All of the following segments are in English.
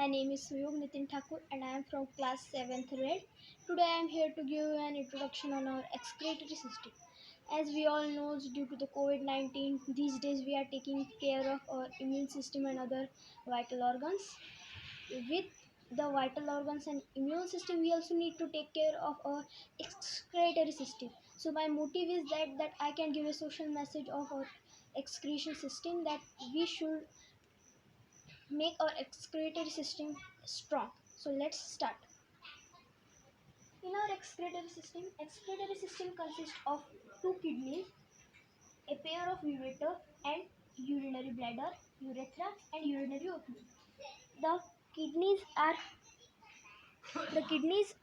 My name is Suyog Nitin Thakur and I am from class 7th grade. Today I am here to give you an introduction on our excretory system. As we all know, due to the COVID-19, these days we are taking care of our immune system and other vital organs. With the vital organs and immune system, we also need to take care of our excretory system. So my motive is that I can give a social message of our excretion system, that we should make our excretory system strong. So let's start. In our excretory system consists of two kidneys, a pair of ureter and urinary bladder, urethra and urinary opening. The kidneys are the kidneys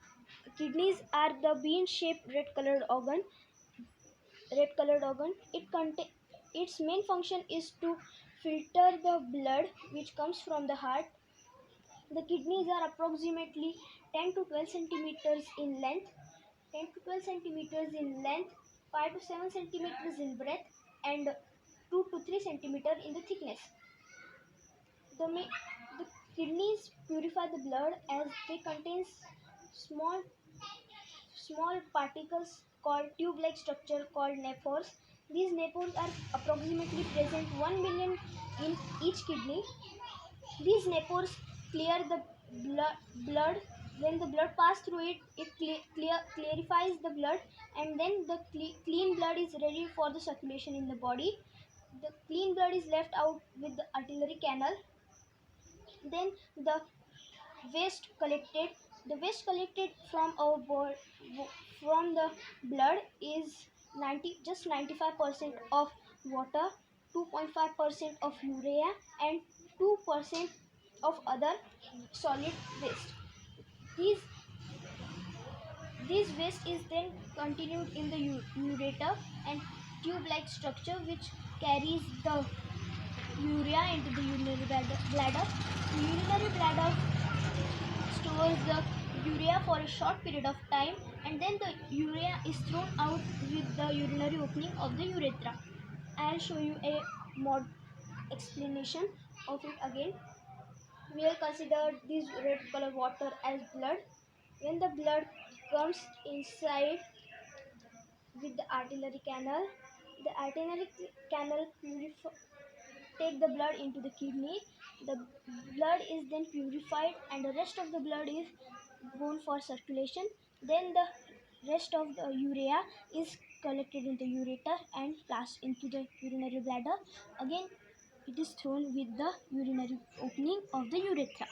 are the bean-shaped red-colored organ. Its main function is to filter the blood which comes from the heart. The kidneys are approximately 10 to 12 centimeters in length, 5 to 7 centimeters in breadth, and 2 to 3 centimeters in the thickness. The kidneys purify the blood as they contain small particles called tube-like structure called nephros. These nephros are approximately present 1 million in each kidney. These nephros clear the blood. When the blood passes through it, it clarifies the blood, and then the clean blood is ready for the circulation in the body. The clean blood is left out with the arterial canal. Then the waste collected from from the blood is 95% of water, 2.5% of urea, and 2% of other solid waste. These waste is then continued in the ureter and tube-like structure which carries the urea into the urinary bladder. The urinary bladder stores the urea for a short period of time, and then the urea is thrown out with the urinary opening of the urethra. I'll show you a more explanation of it again. We will consider this red color water as blood. When the blood comes inside with the arterial canal, the arterial canal take the blood into the kidney. The blood is then purified and the rest of the blood is gone for circulation. Then the rest of the urea is collected in the ureter and passed into the urinary bladder. Again, it is thrown with the urinary opening of the urethra.